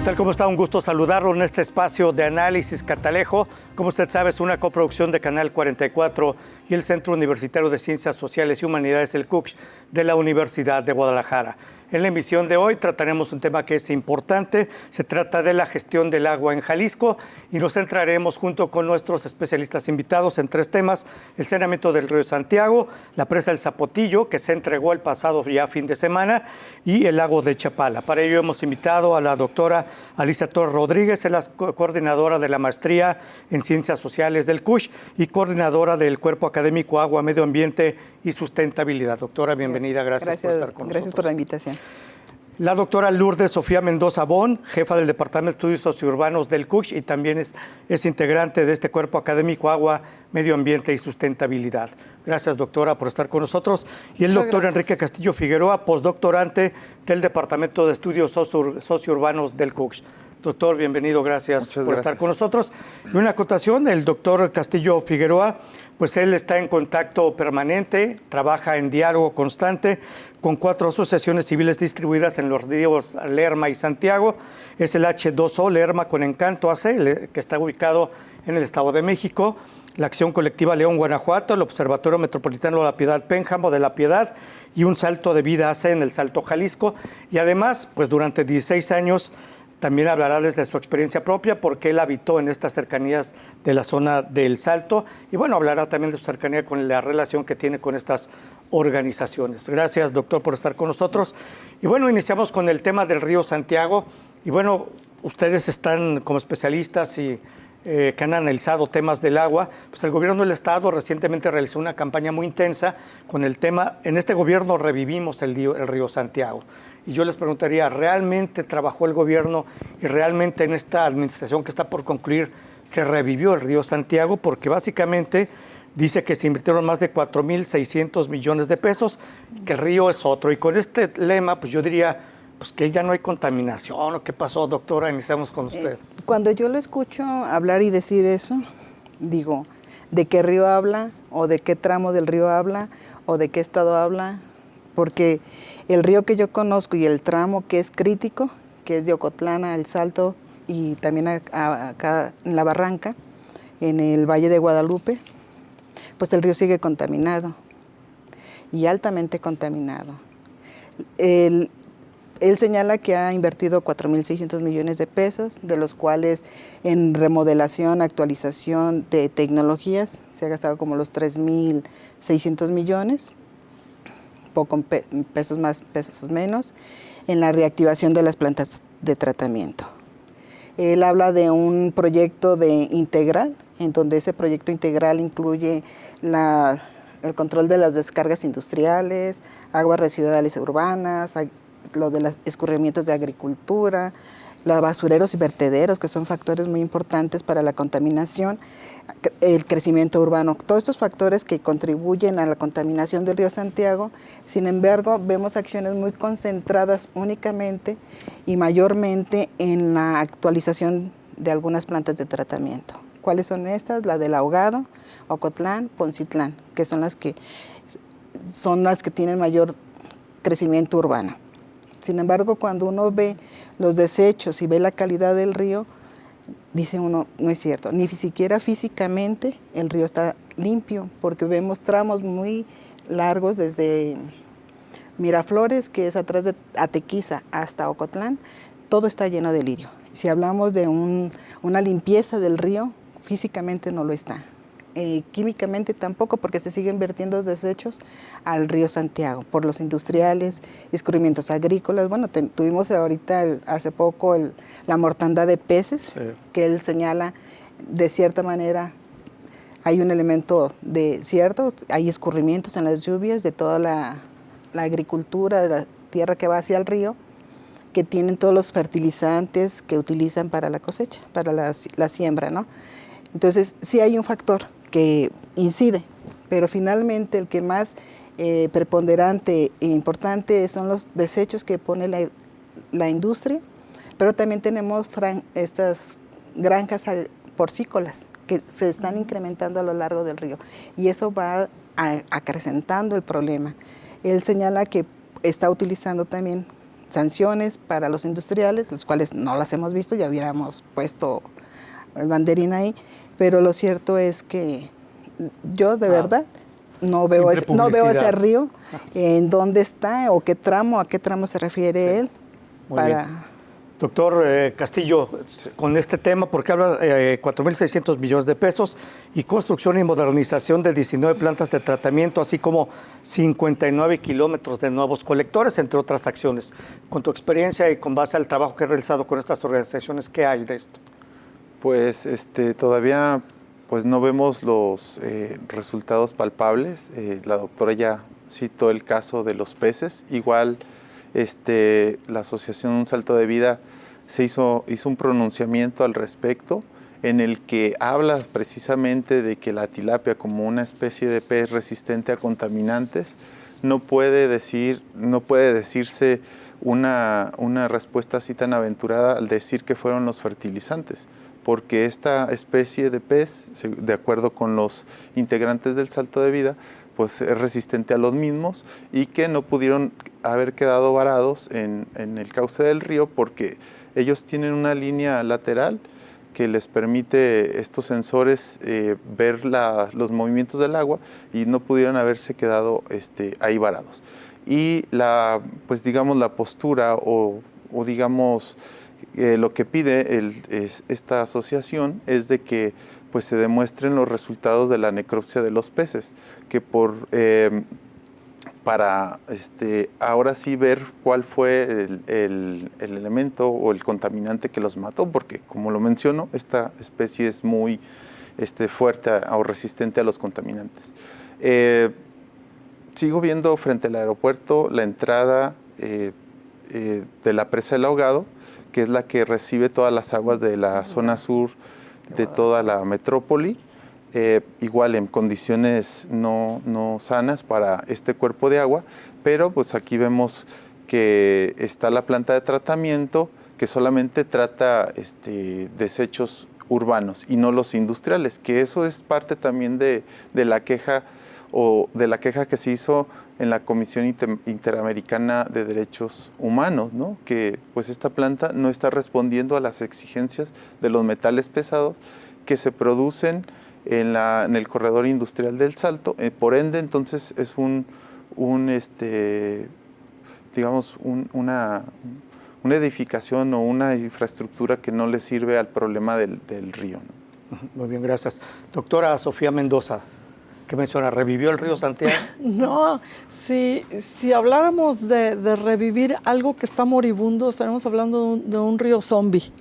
tal? ¿Cómo está? Un gusto saludarlo en este espacio de análisis Catalejo. Como usted sabe, es una coproducción de Canal 44 y el Centro Universitario de Ciencias Sociales y Humanidades, el CUCH, de la Universidad de Guadalajara. En la emisión de hoy trataremos un tema que es importante. Se trata de la gestión del agua en Jalisco y nos centraremos junto con nuestros especialistas invitados en tres temas: el saneamiento del río Santiago, la presa del Zapotillo, que se entregó el pasado ya fin de semana, y el lago de Chapala. Para ello hemos invitado a la doctora Alicia Torres Rodríguez, es la coordinadora de la maestría en Ciencias Sociales del CUCH y coordinadora del Cuerpo Académico Agua, Medio Ambiente y Sustentabilidad. Doctora, bienvenida, gracias por estar con nosotros. Gracias por la invitación. La doctora Lourdes Sofía Mendoza Bon, jefa del Departamento de Estudios Sociourbanos del CUCH y también es integrante de este Cuerpo Académico Agua, Medio Ambiente y Sustentabilidad. Gracias, doctora, por estar con nosotros. Y el doctor Enrique Castillo Figueroa, postdoctorante del Departamento de Estudios Sociourbanos del CUCH. Doctor, bienvenido, gracias por estar con nosotros. Y una acotación, el doctor Castillo Figueroa, pues él está en contacto permanente, trabaja en diálogo constante con 4 asociaciones civiles distribuidas en los ríos Lerma y Santiago. Es el H2O Lerma con Encanto AC, que está ubicado en el Estado de México, la Acción Colectiva León, Guanajuato, el Observatorio Metropolitano de la Piedad, Pénjamo de la Piedad, y un Salto de Vida AC en el Salto, Jalisco. Y además, pues durante 16 años también hablará desde su experiencia propia, porque él habitó en estas cercanías de la zona del Salto, y bueno, hablará también de su cercanía con la relación que tiene con estas organizaciones. Gracias, doctor, por estar con nosotros. Y bueno, iniciamos con el tema del río Santiago. Y bueno, ustedes están como especialistas y que han analizado temas del agua. Pues el gobierno del Estado recientemente realizó una campaña muy intensa con el tema. En este gobierno revivimos el río Santiago. Y yo les preguntaría, ¿realmente trabajó el gobierno y realmente en esta administración que está por concluir se revivió el río Santiago? Porque básicamente dice que se invirtieron más de 4.600 millones de pesos, que el río es otro. Y con este lema, pues yo diría, pues que ya no hay contaminación. ¿O qué pasó, doctora? Iniciamos con usted. Cuando yo lo escucho hablar y decir eso, digo, ¿de qué río habla? ¿O de qué tramo del río habla? ¿O de qué estado habla? Porque el río que yo conozco y el tramo que es crítico, que es de Ocotlán a El Salto y también acá en La Barranca, en el Valle de Guadalupe, pues el río sigue contaminado y altamente contaminado. Él señala que ha invertido 4.600 millones de pesos, de los cuales en remodelación, actualización de tecnologías se ha gastado como los 3.600 millones, poco pesos más, pesos menos, en la reactivación de las plantas de tratamiento. Él habla de un proyecto integral, en donde ese proyecto integral incluye el control de las descargas industriales, aguas residuales urbanas, lo de los escurrimientos de agricultura, los basureros y vertederos, que son factores muy importantes para la contaminación, el crecimiento urbano, todos estos factores que contribuyen a la contaminación del río Santiago. Sin embargo, vemos acciones muy concentradas únicamente y mayormente en la actualización de algunas plantas de tratamiento. ¿Cuáles son estas? La del Ahogado, Ocotlán, Poncitlán, que son las que tienen mayor crecimiento urbano. Sin embargo, cuando uno ve los desechos y ve la calidad del río, dice uno, no es cierto, ni siquiera físicamente el río está limpio, porque vemos tramos muy largos desde Miraflores, que es atrás de Atequiza, hasta Ocotlán, todo está lleno de lirio. Si hablamos de una limpieza del río, físicamente no lo está. Químicamente tampoco, porque se siguen vertiendo los desechos al río Santiago por los industriales, escurrimientos agrícolas. Bueno, tuvimos ahorita hace poco la mortandad de peces, sí, que él señala de cierta manera. Hay un elemento hay escurrimientos en las lluvias de toda la agricultura, de la tierra que va hacia el río, que tienen todos los fertilizantes que utilizan para la cosecha, para la siembra, ¿no? Entonces, sí hay un factor que incide, pero finalmente el que más preponderante e importante son los desechos que pone la industria, pero también tenemos estas granjas porcícolas que se están incrementando a lo largo del río, y eso va acrecentando el problema. Él señala que está utilizando también sanciones para los industriales, los cuales no las hemos visto, ya hubiéramos puesto el banderín ahí, pero lo cierto es que yo de verdad no veo ese río, en dónde está o qué tramo, a qué tramo se refiere él. Muy bien. Doctor Castillo, con este tema, porque habla 4.600 millones de pesos y construcción y modernización de 19 plantas de tratamiento, así como 59 kilómetros de nuevos colectores, entre otras acciones. Con tu experiencia y con base al trabajo que has realizado con estas organizaciones, ¿qué hay de esto? Pues todavía pues no vemos los resultados palpables. La doctora ya citó el caso de los peces. Igual la Asociación Un Salto de Vida hizo un pronunciamiento al respecto en el que habla precisamente de que la tilapia, como una especie de pez resistente a contaminantes, no puede decirse una respuesta así tan aventurada al decir que fueron los fertilizantes, porque esta especie de pez, de acuerdo con los integrantes del Salto de Vida, pues es resistente a los mismos y que no pudieron haber quedado varados en el cauce del río porque ellos tienen una línea lateral que les permite estos sensores ver los movimientos del agua y no pudieron haberse quedado ahí varados. Y la postura o digamos lo que pide esta asociación es de que pues se demuestren los resultados de la necropsia de los peces, que para ahora sí ver cuál fue el elemento o el contaminante que los mató, porque como lo menciono, esta especie es muy fuerte o resistente a los contaminantes. Sigo viendo frente al aeropuerto la entrada de la presa del Ahogado, que es la que recibe todas las aguas de la zona sur de toda la metrópoli, igual en condiciones no sanas para este cuerpo de agua, pero pues aquí vemos que está la planta de tratamiento que solamente trata desechos urbanos y no los industriales, que eso es parte también de la queja que se hizo en la Comisión Interamericana de Derechos Humanos, ¿no? Que pues esta planta no está respondiendo a las exigencias de los metales pesados que se producen en el corredor industrial del Salto. Por ende, entonces es una edificación o una infraestructura que no le sirve al problema del río, ¿no? Muy bien, gracias. Doctora Sofía Mendoza, ¿qué menciona? ¿Revivió el río Santiago? No, si habláramos de revivir algo que está moribundo, estaríamos hablando de un río zombie,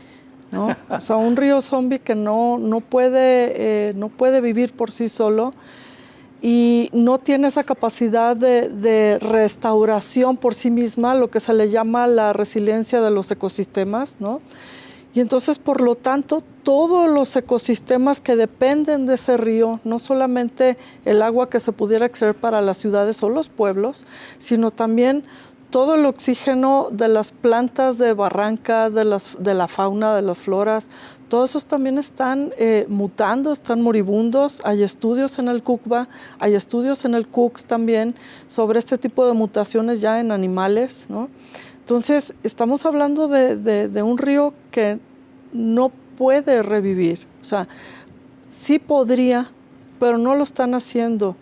¿no? O sea, un río zombie que no puede vivir por sí solo y no tiene esa capacidad de restauración por sí misma, lo que se le llama la resiliencia de los ecosistemas, ¿no? Y entonces, por lo tanto, todos los ecosistemas que dependen de ese río, no solamente el agua que se pudiera extraer para las ciudades o los pueblos, sino también todo el oxígeno de las plantas de barranca, de la fauna, de las floras, todos esos también están mutando, están moribundos. Hay estudios en el CUCBA, hay estudios en el CUCS también sobre este tipo de mutaciones ya en animales, ¿no? Entonces, estamos hablando de un río que no puede revivir. O sea, sí podría, pero no lo están haciendo.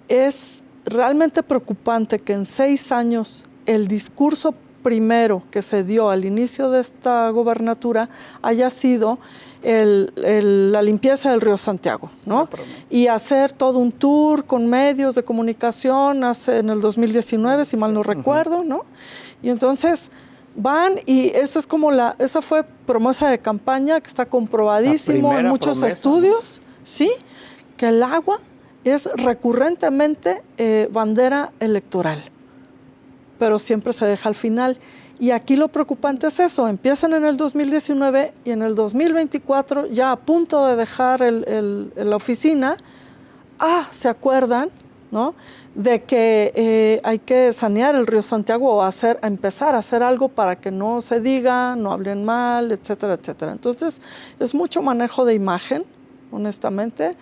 Es realmente preocupante que en 6 años el discurso primero que se dio al inicio de esta gobernatura haya sido la limpieza del río Santiago, ¿no? Y hacer todo un tour con medios de comunicación en el 2019, si mal no recuerdo, ¿no? Y entonces van y esa fue promesa de campaña que está comprobadísimo en muchos estudios, ¿no? Sí, que el agua es recurrentemente bandera electoral, pero siempre se deja al final. Y aquí lo preocupante es eso, empiezan en el 2019 y en el 2024, ya a punto de dejar la oficina, se acuerdan, ¿no?, de que hay que sanear el río Santiago o empezar a hacer algo para que no se diga, no hablen mal, etcétera, etcétera. Entonces, es mucho manejo de imagen, honestamente,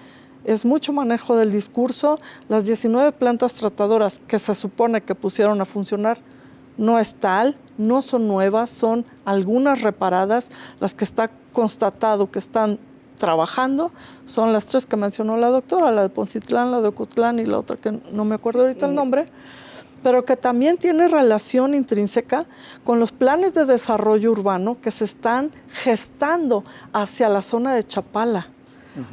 es mucho manejo del discurso. Las 19 plantas tratadoras que se supone que pusieron a funcionar no es tal, no son nuevas, son algunas reparadas. Las que está constatado que están trabajando son las 3 que mencionó la doctora, la de Poncitlán, la de Ocotlán y la otra que no me acuerdo ahorita el nombre, pero que también tiene relación intrínseca con los planes de desarrollo urbano que se están gestando hacia la zona de Chapala.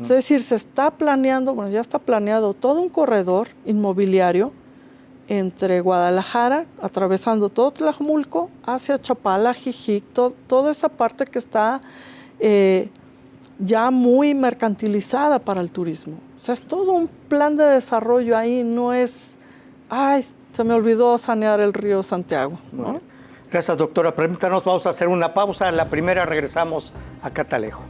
Es decir, se está planeando, bueno, ya está planeado todo un corredor inmobiliario entre Guadalajara, atravesando todo Tlajomulco, hacia Chapala, Jijic, toda esa parte que está ya muy mercantilizada para el turismo. O sea, es todo un plan de desarrollo ahí, no es, ay, se me olvidó sanear el río Santiago, ¿no? Bueno, gracias, doctora. Permítanos, vamos a hacer una pausa. En la primera regresamos a Catalejo.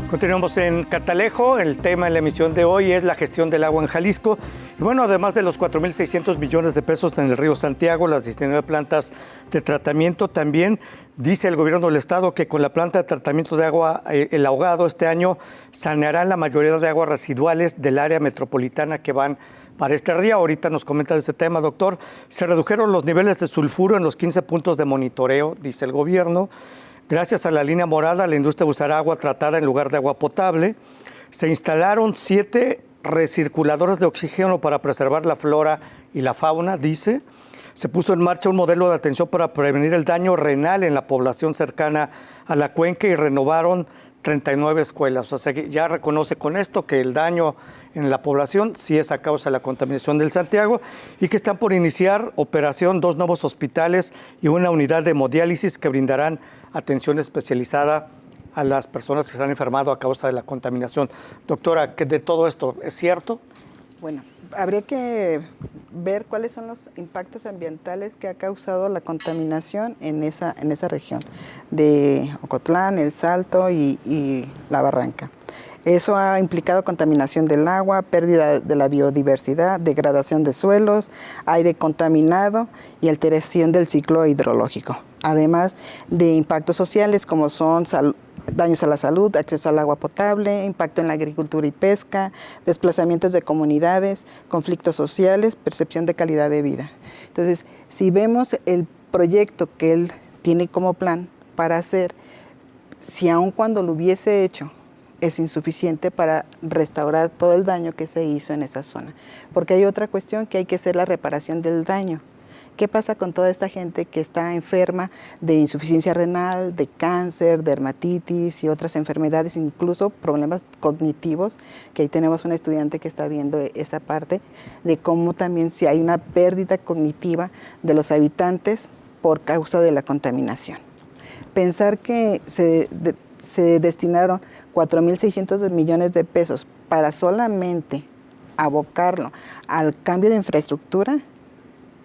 Continuamos en Catalejo. El tema en la emisión de hoy es la gestión del agua en Jalisco. Y bueno, además de los 4.600 millones de pesos en el río Santiago, las 19 plantas de tratamiento, también dice el gobierno del estado que con la planta de tratamiento de agua El Ahogado este año sanearán la mayoría de aguas residuales del área metropolitana que van para este río. Ahorita nos comenta de ese tema, doctor. Se redujeron los niveles de sulfuro en los 15 puntos de monitoreo, dice el gobierno. Gracias a la línea morada, la industria usará agua tratada en lugar de agua potable. Se instalaron 7 recirculadores de oxígeno para preservar la flora y la fauna, dice. Se puso en marcha un modelo de atención para prevenir el daño renal en la población cercana a la cuenca y renovaron 39 escuelas. O sea, que ya reconoce con esto que el daño en la población sí es a causa de la contaminación del Santiago y que están por iniciar operación 2 nuevos hospitales y una unidad de hemodiálisis que brindarán atención especializada a las personas que se han enfermado a causa de la contaminación. Doctora, ¿qué de todo esto es cierto? Bueno, habría que ver cuáles son los impactos ambientales que ha causado la contaminación en esa región de Ocotlán, El Salto y La Barranca. Eso ha implicado contaminación del agua, pérdida de la biodiversidad, degradación de suelos, aire contaminado y alteración del ciclo hidrológico. Además de impactos sociales como son daños a la salud, acceso al agua potable, impacto en la agricultura y pesca, desplazamientos de comunidades, conflictos sociales, percepción de calidad de vida. Entonces, si vemos el proyecto que él tiene como plan para hacer, si aun cuando lo hubiese hecho, es insuficiente para restaurar todo el daño que se hizo en esa zona. Porque hay otra cuestión que hay que hacer la reparación del daño. ¿Qué pasa con toda esta gente que está enferma de insuficiencia renal, de cáncer, de dermatitis y otras enfermedades, incluso problemas cognitivos? Que ahí tenemos una estudiante que está viendo esa parte, de cómo también si hay una pérdida cognitiva de los habitantes por causa de la contaminación. Pensar que se destinaron 4.600 millones de pesos para solamente abocarlo al cambio de infraestructura,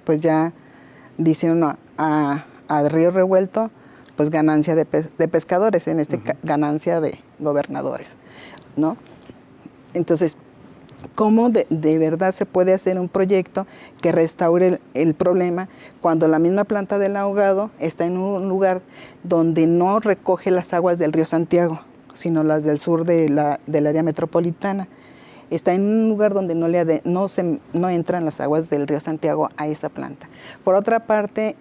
pues ya dice uno a río revuelto, pues ganancia de pescadores, en este ganancia de gobernadores, ¿no? Entonces, ¿cómo de verdad se puede hacer un proyecto que restaure el problema cuando la misma planta del Ahogado está en un lugar donde no recoge las aguas del río Santiago, sino las del sur del área metropolitana? Está en un lugar donde no entran las aguas del río Santiago a esa planta. Por otra parte,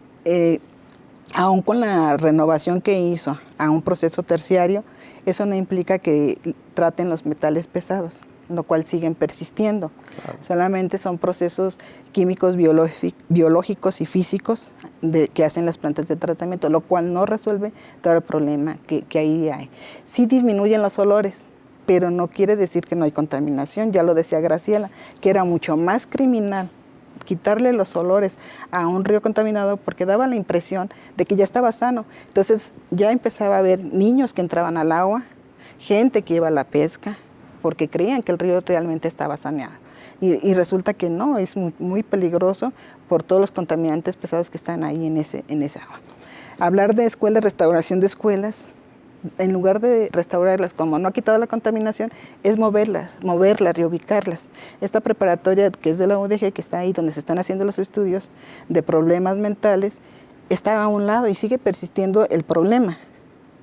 aún con la renovación que hizo a un proceso terciario, eso no implica que traten los metales pesados, lo cual siguen persistiendo. Claro. Solamente son procesos químicos, biológicos y físicos que hacen las plantas de tratamiento, lo cual no resuelve todo el problema que ahí hay. Sí disminuyen los olores, pero no quiere decir que no hay contaminación. Ya lo decía Graciela, que era mucho más criminal quitarle los olores a un río contaminado porque daba la impresión de que ya estaba sano. Entonces ya empezaba a haber niños que entraban al agua, gente que iba a la pesca, porque creían que el río realmente estaba saneado. Y resulta que no, es muy, muy peligroso por todos los contaminantes pesados que están ahí en ese agua. Hablar de escuelas, restauración de escuelas, en lugar de restaurarlas, como no ha quitado la contaminación, es moverlas, reubicarlas. Esta preparatoria que es de la UDG, que está ahí donde se están haciendo los estudios de problemas mentales, está a un lado y sigue persistiendo el problema.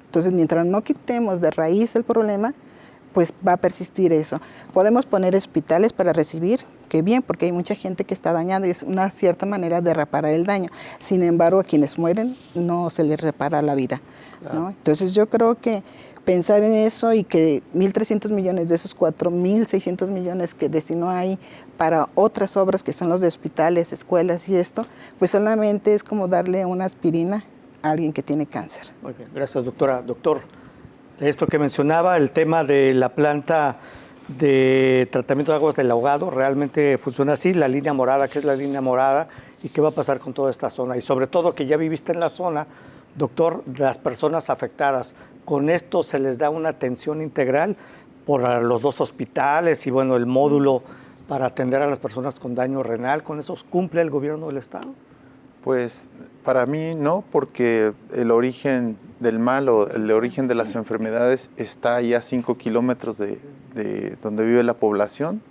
Entonces, mientras no quitemos de raíz el problema, pues va a persistir eso. Podemos poner hospitales para recibir, que bien, porque hay mucha gente que está dañando y es una cierta manera de reparar el daño. Sin embargo, a quienes mueren no se les repara la vida, ¿no? Entonces, yo creo que pensar en eso y que 1.300 millones de esos 4.600 millones que destinó ahí para otras obras que son los de hospitales, escuelas y esto, pues solamente es como darle una aspirina a alguien que tiene cáncer. Muy bien, gracias, doctora. Doctor, esto que mencionaba, el tema de la planta de tratamiento de aguas del ahogado, ¿realmente funciona así? La línea morada, ¿qué es la línea morada? ¿Y qué va a pasar con toda esta zona? Y sobre todo que ya viviste en la zona, doctor, las personas afectadas, ¿con esto se les da una atención integral por los 2 hospitales y bueno, el módulo para atender a las personas con daño renal? ¿Con eso cumple el gobierno del estado? Pues para mí no, porque el origen del mal o el origen de las enfermedades está ahí a 5 kilómetros de donde vive la población.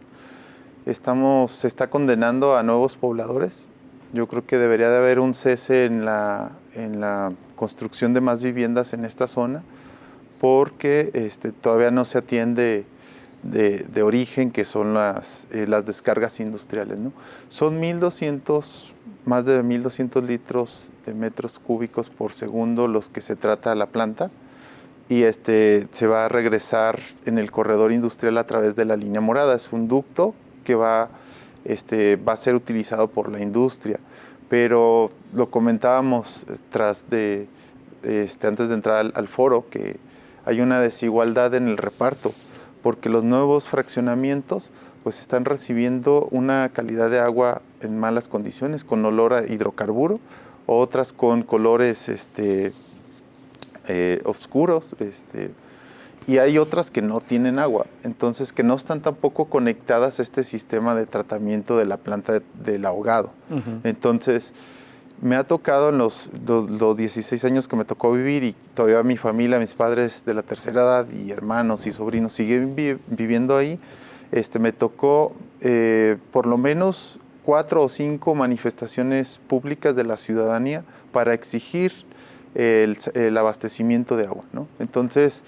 Se está condenando a nuevos pobladores. Yo creo que debería de haber un cese en la construcción de más viviendas en esta zona, porque todavía no se atiende de origen, que son las descargas industriales, ¿no? Son más de 1.200 litros de metros cúbicos por segundo los que se trata la planta, y se va a regresar en el corredor industrial a través de la línea morada. Es un ducto que va a ser utilizado por la industria, pero lo comentábamos antes de entrar al foro, que hay una desigualdad en el reparto, porque los nuevos fraccionamientos pues están recibiendo una calidad de agua en malas condiciones, con olor a hidrocarburo, otras con colores oscuros, y hay otras que no tienen agua, entonces que no están tampoco conectadas a este sistema de tratamiento de la planta del ahogado. Entonces, me ha tocado en los 16 años que me tocó vivir, y todavía mi familia, mis padres de la tercera edad y hermanos y sobrinos siguen viviendo ahí. Me tocó por lo menos 4 o 5 manifestaciones públicas de la ciudadanía para exigir el abastecimiento de agua, ¿no? Entonces,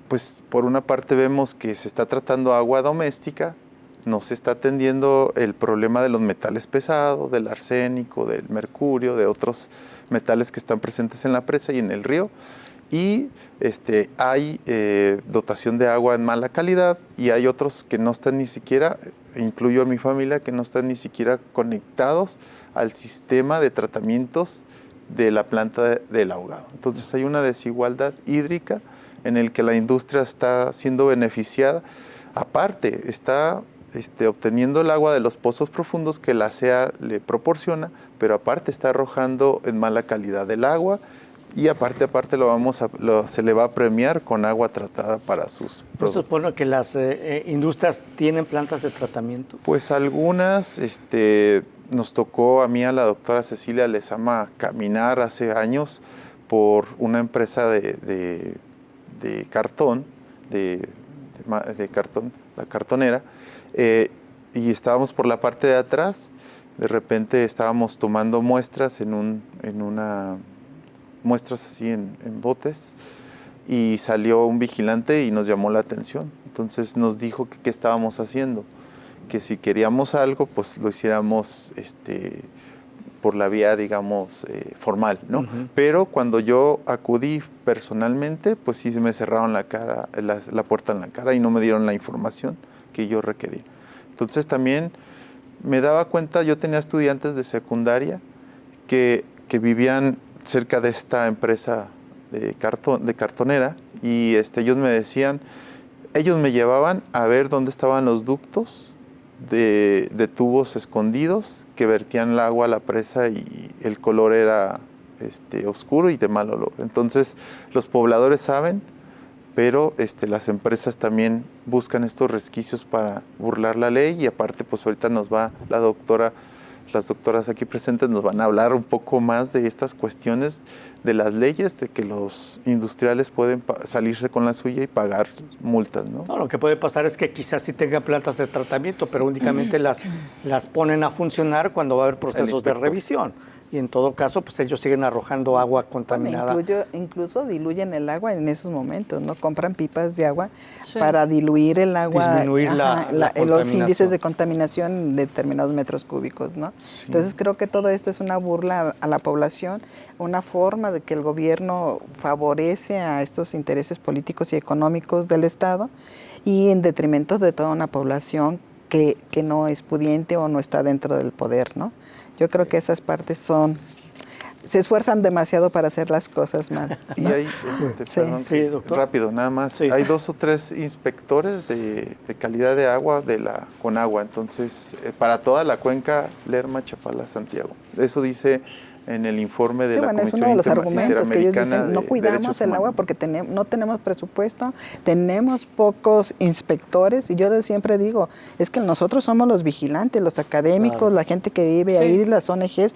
pues por una parte vemos que se está tratando agua doméstica, no se está atendiendo el problema de los metales pesados, del arsénico, del mercurio, de otros metales que están presentes en la presa y en el río, y hay dotación de agua en mala calidad, y hay otros que no están ni siquiera, incluyo a mi familia, que no están ni siquiera conectados al sistema de tratamientos de la planta del ahogado. Entonces hay una desigualdad hídrica en el que la industria está siendo beneficiada. Aparte, está obteniendo el agua de los pozos profundos que la CEA le proporciona, pero aparte está arrojando en mala calidad el agua, y aparte se le va a premiar con agua tratada para sus productos. ¿Se supone que las industrias tienen plantas de tratamiento? Pues algunas, nos tocó a mí, a la doctora Cecilia Lezama, caminar hace años por una empresa de cartón, de cartón, la cartonera, y estábamos por la parte de atrás. De repente estábamos tomando muestras muestras así en botes, y salió un vigilante y nos llamó la atención. Entonces nos dijo que qué estábamos haciendo, que si queríamos algo, pues lo hiciéramos por la vía, digamos, formal, ¿no? Pero cuando yo acudí personalmente, pues sí me cerraron la puerta en la cara y no me dieron la información que yo requería. Entonces también me daba cuenta, yo tenía estudiantes de secundaria que vivían cerca de esta empresa de cartonera, y ellos me decían, ellos me llevaban a ver dónde estaban los ductos de tubos escondidos que vertían el agua a la presa, y el color era oscuro y de mal olor. Entonces los pobladores saben, pero las empresas también buscan estos resquicios para burlar la ley, y aparte pues ahorita nos va la doctora las doctoras aquí presentes nos van a hablar un poco más de estas cuestiones de las leyes, de que los industriales pueden salirse con la suya y pagar multas, ¿no? No, lo que puede pasar es que quizás sí tengan plantas de tratamiento, pero únicamente las ponen a funcionar cuando va a haber procesos de revisión. Y en todo caso, pues ellos siguen arrojando agua contaminada. Bueno, incluso diluyen el agua en esos momentos, ¿no? Compran pipas de agua para diluir el agua, disminuir los índices de contaminación en determinados metros cúbicos, ¿no? Sí. Entonces creo que todo esto es una burla a la población, una forma de que el gobierno favorece a estos intereses políticos y económicos del Estado y en detrimento de toda una población que no es pudiente o no está dentro del poder, ¿no? Yo creo que esas partes se esfuerzan demasiado para hacer las cosas mal, ¿no? Y hay, perdón, doctor. Rápido, nada más, hay 2 o 3 inspectores de calidad de agua de la Conagua, entonces, para toda la cuenca Lerma, Chapala, Santiago. Eso dice en el informe de la Comisión es uno de los argumentos que ellos Interamericana dicen, no cuidamos el agua porque no tenemos presupuesto, tenemos pocos inspectores, y yo siempre digo, es que nosotros somos los vigilantes, los académicos, la gente que vive ahí, las ONGs,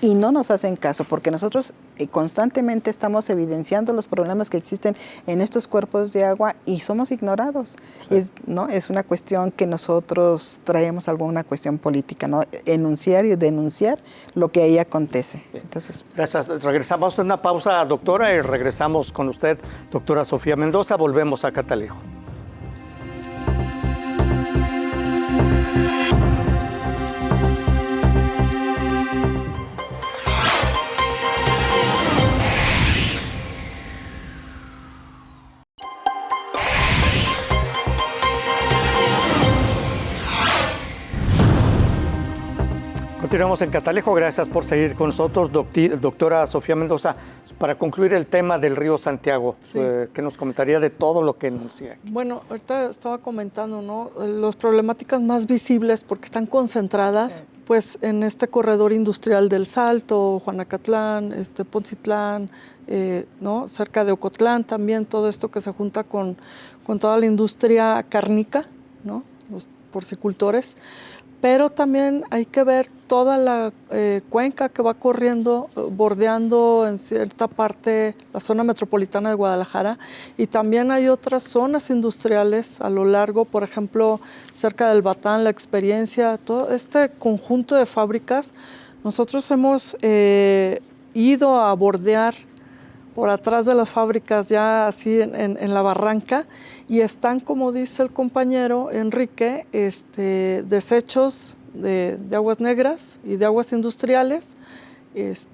y no nos hacen caso, porque nosotros constantemente estamos evidenciando los problemas que existen en estos cuerpos de agua y somos ignorados. Es una cuestión que nosotros traemos alguna cuestión política, ¿no? Enunciar y denunciar lo que ahí acontece. Entonces, gracias. Regresamos a una pausa, doctora, y regresamos con usted, doctora Sofía Mendoza. Volvemos a Catalejo. Continuamos en Catalejo, gracias por seguir con nosotros, doctora Sofía Mendoza. Para concluir el tema del río Santiago, ¿qué nos comentaría de todo lo que enuncia? Bueno, ahorita estaba comentando, ¿no? Las problemáticas más visibles, porque están concentradas, pues, en este corredor industrial del Salto, Juanacatlán, Poncitlán, ¿no? Cerca de Ocotlán también, todo esto que se junta con toda la industria cárnica, ¿no? Los porcicultores. Pero también hay que ver toda la cuenca que va corriendo, bordeando en cierta parte la zona metropolitana de Guadalajara, y también hay otras zonas industriales a lo largo, por ejemplo, cerca del Batán, La Experiencia, todo este conjunto de fábricas. Nosotros hemos ido a bordear por atrás de las fábricas, ya así en la barranca, y están, como dice el compañero Enrique, desechos de aguas negras y de aguas industriales,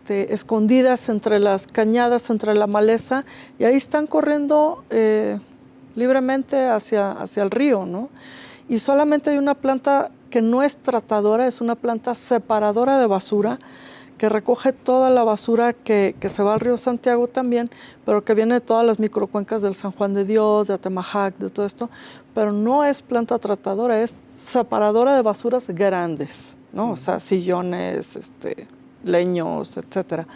escondidas entre las cañadas, entre la maleza, y ahí están corriendo libremente hacia el río, ¿no? Y solamente hay una planta que no es tratadora, es una planta separadora de basura, que recoge toda la basura que se va al río Santiago también, pero que viene de todas las microcuencas del San Juan de Dios, de Atemajac, de todo esto, pero no es planta tratadora, es separadora de basuras grandes, ¿no? O sea, sillones, leños, etcétera.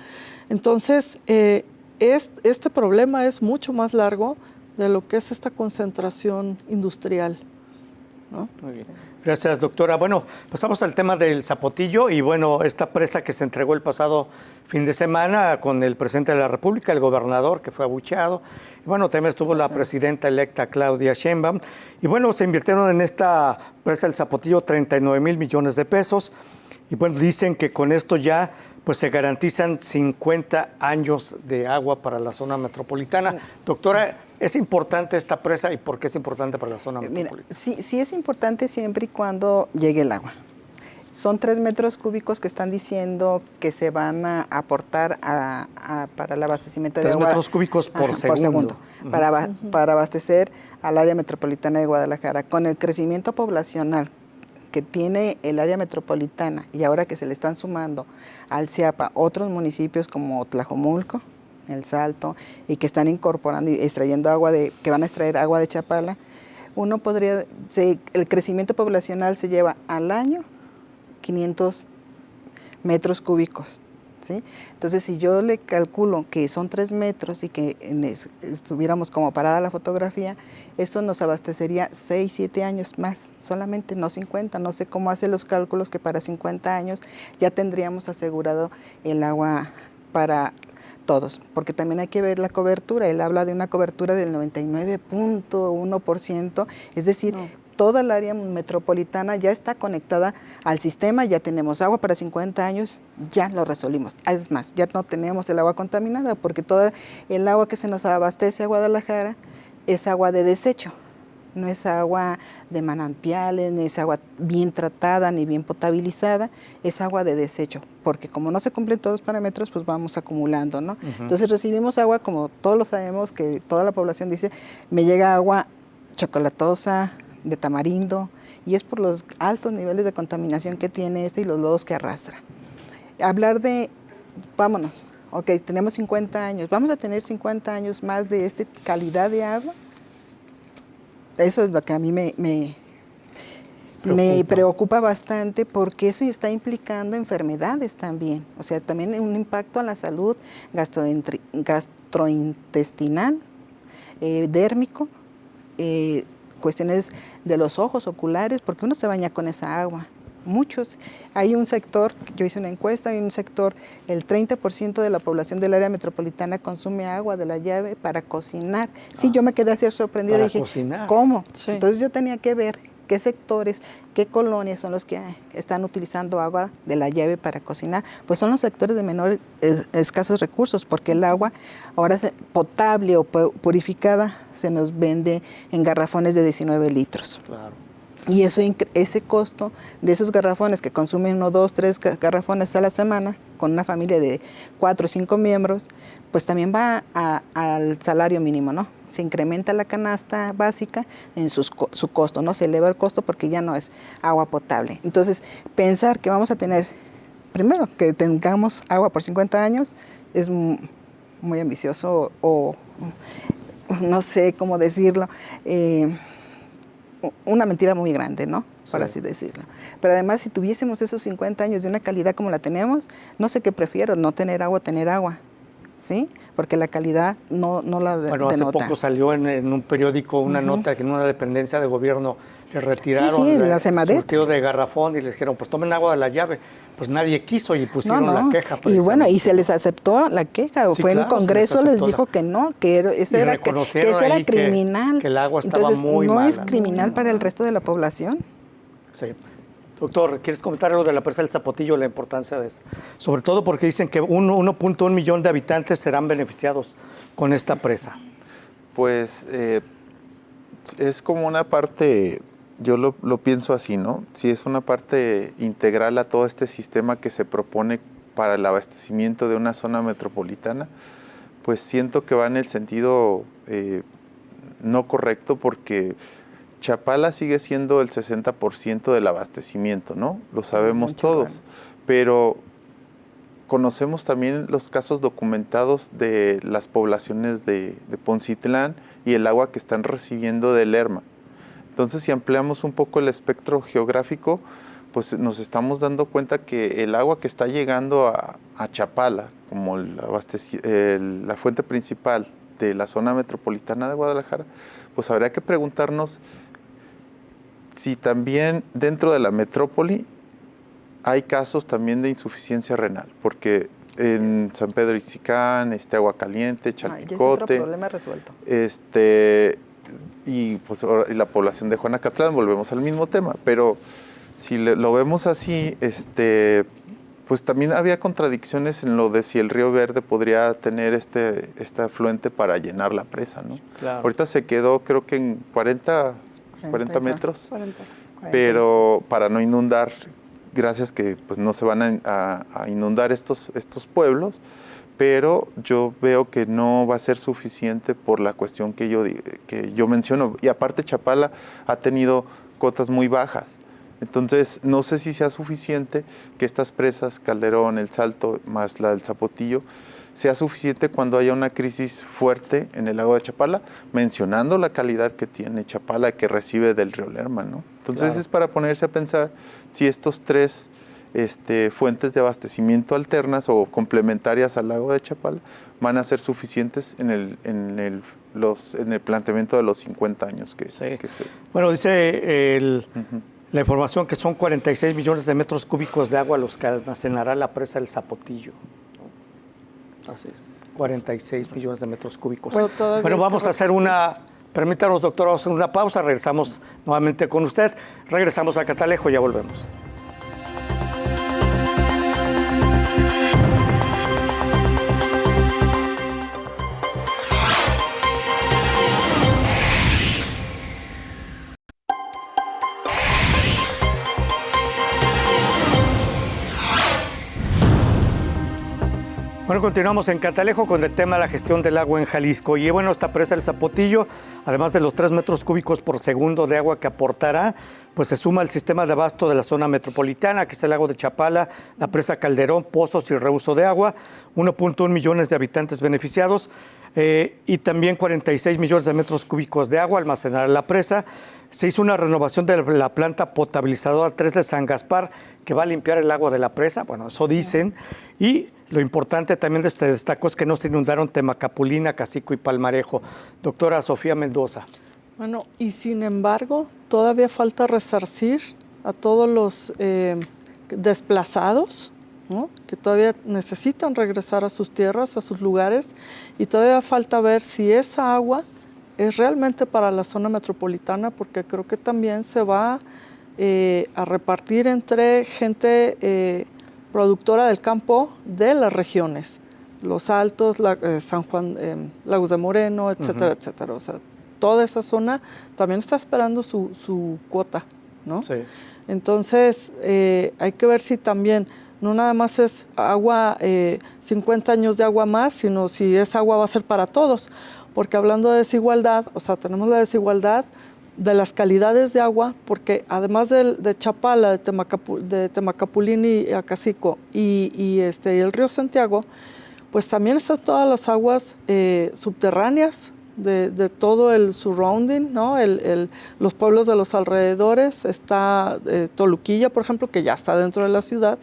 Entonces, este problema es mucho más largo de lo que es esta concentración industrial, ¿no? Muy bien. Gracias, doctora. Bueno, pasamos al tema del Zapotillo y bueno, esta presa que se entregó el pasado fin de semana con el presidente de la República, el gobernador, que fue abucheado. Y bueno, también estuvo la presidenta electa Claudia Sheinbaum. Y bueno, se invirtieron en esta presa del Zapotillo 39 mil millones de pesos. Y bueno, dicen que con esto ya pues se garantizan 50 años de agua para la zona metropolitana. Doctora, ¿es importante esta presa y por qué es importante para la zona metropolitana? Mira, sí es importante siempre y cuando llegue el agua. Son 3 metros cúbicos que están diciendo que se van a aportar para el abastecimiento de agua. 3 metros cúbicos por segundo. Para abastecer al área metropolitana de Guadalajara. Con el crecimiento poblacional que tiene el área metropolitana y ahora que se le están sumando al CIAPA otros municipios como Tlajomulco, El Salto, y que están incorporando y extrayendo que van a extraer agua de Chapala, el crecimiento poblacional se lleva al año 500 metros cúbicos. ¿sí? Entonces, si yo le calculo que son 3 metros y que estuviéramos como parada la fotografía, eso nos abastecería 6, 7 años más, solamente, no 50. No sé cómo hace los cálculos que para 50 años ya tendríamos asegurado el agua para todos, porque también hay que ver la cobertura. Él habla de una cobertura del 99.1%, es decir, toda el área metropolitana ya está conectada al sistema, ya tenemos agua para 50 años, ya lo resolvimos. Es más, ya no tenemos el agua contaminada, porque todo el agua que se nos abastece a Guadalajara es agua de desecho. No es agua de manantiales, ni es agua bien tratada, ni bien potabilizada, es agua de desecho, porque como no se cumplen todos los parámetros, pues vamos acumulando, ¿no? Entonces recibimos agua, como todos lo sabemos, que toda la población dice, me llega agua chocolatosa, de tamarindo, y es por los altos niveles de contaminación que tiene y los lodos que arrastra. Hablar de, vámonos, ok, tenemos 50 años, vamos a tener 50 años más de esta calidad de agua. Eso es lo que a mí me preocupa bastante, porque eso está implicando enfermedades también. O sea, también un impacto a la salud gastrointestinal, dérmico, cuestiones de los ojos oculares, porque uno se baña con esa agua. Muchos. Hay un sector, yo hice una encuesta, hay un sector, el 30% de la población del área metropolitana consume agua de la llave para cocinar. Sí, yo me quedé así sorprendida y dije, cocinar. ¿cómo? Sí. Entonces yo tenía que ver qué sectores, qué colonias son los que están utilizando agua de la llave para cocinar. Pues son los sectores de menor escasos recursos, porque el agua ahora potable o purificada se nos vende en garrafones de 19 litros. Claro. Y ese costo de esos garrafones que consumen 1, 2, 3 garrafones a la semana, con una familia de 4 o 5 miembros, pues también va al salario mínimo, ¿no? Se incrementa la canasta básica en su costo, ¿no? Se eleva el costo porque ya no es agua potable. Entonces, pensar que vamos a tener, primero, que tengamos agua por 50 años, es muy ambicioso, o no sé cómo decirlo, una mentira muy grande, ¿no? Por así decirlo. Pero además, si tuviésemos esos 50 años de una calidad como la tenemos, no sé qué prefiero, no tener agua, ¿sí? Porque la calidad no la denota. Bueno, hace poco salió en un periódico una nota que en una dependencia de gobierno le retiraron la Semadet, surtido de garrafón y les dijeron, pues tomen agua de la llave. Pues nadie quiso y pusieron la queja. Y bueno, y se les aceptó la queja. Sí, fue en el Congreso, les dijo que no, que eso era criminal. Que el agua estaba muy ¿no mala, es criminal para el resto de la población? Sí. Doctor, ¿quieres comentar algo de la presa del Zapotillo, la importancia de esto? Sobre todo porque dicen que 1.1 millón de habitantes serán beneficiados con esta presa. Pues es como una parte, yo lo pienso así, ¿no? Si es una parte integral a todo este sistema que se propone para el abastecimiento de una zona metropolitana, pues siento que va en el sentido no correcto, porque Chapala sigue siendo el 60% del abastecimiento, ¿no? Lo sabemos todos, pero conocemos también los casos documentados de las poblaciones de Poncitlán y el agua que están recibiendo de Lerma. Entonces, si ampliamos un poco el espectro geográfico, pues nos estamos dando cuenta que el agua que está llegando a Chapala, como la fuente principal de la zona metropolitana de Guadalajara, pues habría que preguntarnos si también dentro de la metrópoli hay casos también de insuficiencia renal, porque en San Pedro Itzicán, Aguacaliente, Chalpicote, otro problema resuelto. Y la población de Juanacatlán, volvemos al mismo tema, pero si lo vemos así, pues también había contradicciones en lo de si el Río Verde podría tener este afluente para llenar la presa, ¿no? Claro. Ahorita se quedó, creo que en 40 metros, 40. Pero para no inundar, gracias que pues no se van a inundar estos pueblos, pero yo veo que no va a ser suficiente por la cuestión que yo menciono. Y aparte Chapala ha tenido cotas muy bajas. Entonces, no sé si sea suficiente que estas presas, Calderón, El Salto, más la del Zapotillo, sea suficiente cuando haya una crisis fuerte en el lago de Chapala, mencionando la calidad que tiene Chapala, que recibe del río Lerma, ¿no? Entonces, claro, es para ponerse a pensar si estos tres fuentes de abastecimiento alternas o complementarias al lago de Chapala van a ser suficientes en el planteamiento de los 50 años que se... Bueno, dice la información que son 46 millones de metros cúbicos de agua los que almacenará la presa del Zapotillo. Así, 46 millones de metros cúbicos. Bueno, vamos a hacer permítanos, doctor, vamos a hacer una pausa, regresamos nuevamente con usted. Regresamos a Catalejo, ya volvemos. Bueno, continuamos en Catalejo con el tema de la gestión del agua en Jalisco. Y bueno, esta presa del Zapotillo, además de los 3 metros cúbicos por segundo de agua que aportará, pues se suma al sistema de abasto de la zona metropolitana, que es el lago de Chapala, la presa Calderón, pozos y reuso de agua, 1.1 millones de habitantes beneficiados y también 46 millones de metros cúbicos de agua almacenará la presa. Se hizo una renovación de la planta potabilizadora 3 de San Gaspar, que va a limpiar el agua de la presa, bueno, eso dicen, y lo importante también de este destaco es que no se inundaron Temacapulina, Cacico y Palmarejo. Doctora Sofía Mendoza. Bueno, y sin embargo, todavía falta resarcir a todos los desplazados, ¿no?, que todavía necesitan regresar a sus tierras, a sus lugares, y todavía falta ver si esa agua es realmente para la zona metropolitana, porque creo que también se va a repartir entre gente productora del campo de las regiones, Los Altos, San Juan, Lagos de Moreno, etcétera, etcétera. O sea, toda esa zona también está esperando su cuota, ¿no? Sí. Entonces, hay que ver si también no nada más es agua, 50 años de agua más, sino si esa agua va a ser para todos. Porque hablando de desigualdad, o sea, tenemos la desigualdad de las calidades de agua, porque además de Chapala, de Temacapulín y Acacico y el río Santiago, pues también están todas las aguas subterráneas de todo el surrounding, ¿no? Los pueblos de los alrededores. Está Toluquilla, por ejemplo, que ya está dentro de la ciudad,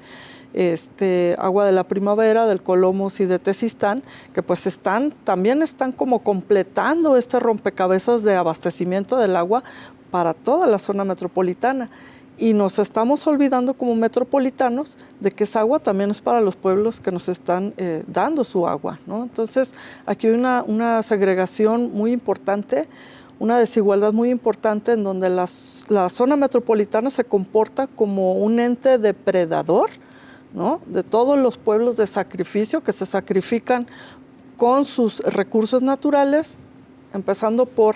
agua de la Primavera, del Colomos y de Tezistán, que pues también están como completando este rompecabezas de abastecimiento del agua para toda la zona metropolitana. Y nos estamos olvidando como metropolitanos de que esa agua también es para los pueblos que nos están dando su agua, ¿no? Entonces, aquí hay una segregación muy importante, una desigualdad muy importante en donde la zona metropolitana se comporta como un ente depredador, ¿no?, de todos los pueblos de sacrificio que se sacrifican con sus recursos naturales, empezando por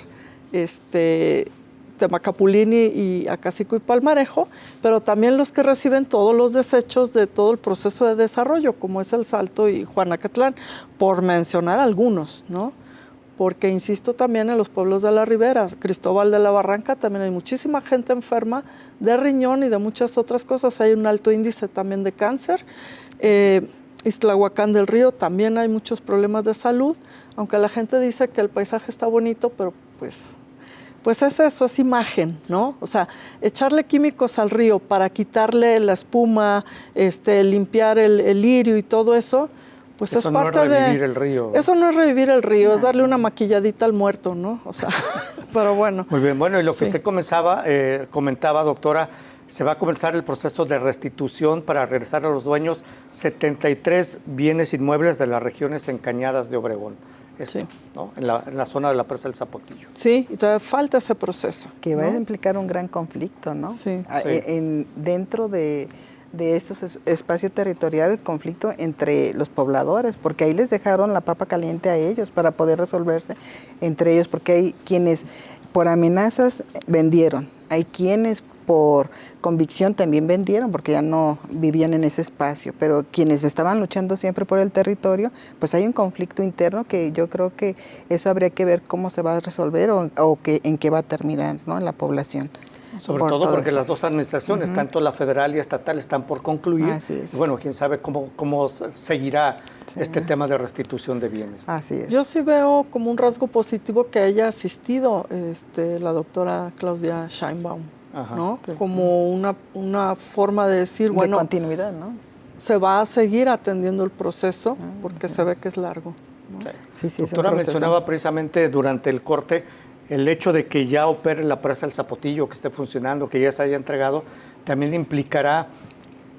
Temacapulín y Acacico y Palmarejo, pero también los que reciben todos los desechos de todo el proceso de desarrollo, como es El Salto y Juanacatlán, por mencionar algunos, ¿no? Porque insisto también en los pueblos de la ribera, Cristóbal de la Barranca, también hay muchísima gente enferma de riñón y de muchas otras cosas. Hay un alto índice también de cáncer. Ixtlahuacán del Río también hay muchos problemas de salud, aunque la gente dice que el paisaje está bonito, pero pues es eso, es imagen, ¿no? O sea, echarle químicos al río para quitarle la espuma, limpiar el lirio y todo eso, pues eso es parte de... Eso no es revivir el río. Eso no es revivir el río, es darle una maquilladita al muerto, ¿no? O sea, pero bueno. Muy bien, bueno, y lo que usted comentaba, doctora, se va a comenzar el proceso de restitución para regresar a los dueños 73 bienes inmuebles de las regiones encañadas de Obregón. Eso, sí, ¿no? En la zona de la presa del Zapotillo. Sí, y todavía falta ese proceso. Que va a implicar un gran conflicto, ¿no? Sí. Dentro de estos espacios territoriales, conflicto entre los pobladores, porque ahí les dejaron la papa caliente a ellos para poder resolverse entre ellos, porque hay quienes por amenazas vendieron, hay quienes por convicción también vendieron porque ya no vivían en ese espacio, pero quienes estaban luchando siempre por el territorio, pues hay un conflicto interno que yo creo que eso habría que ver cómo se va a resolver o en qué va a terminar, ¿no?, en la población. Sobre todo porque las dos administraciones, tanto la federal y estatal, están por concluir. Así es. Y bueno, quién sabe cómo seguirá este tema de restitución de bienes. Así es. Yo sí veo como un rasgo positivo que haya asistido la doctora Claudia Sheinbaum Ajá. ¿no? Como una forma de decir, De bueno, continuidad, ¿no? se va a seguir atendiendo el proceso porque se ve que es largo. ¿no? Sí, sí, es un Doctora, proceso. mencionaba precisamente durante el corte el hecho de que ya opere la presa El Zapotillo, que esté funcionando, que ya se haya entregado, también implicará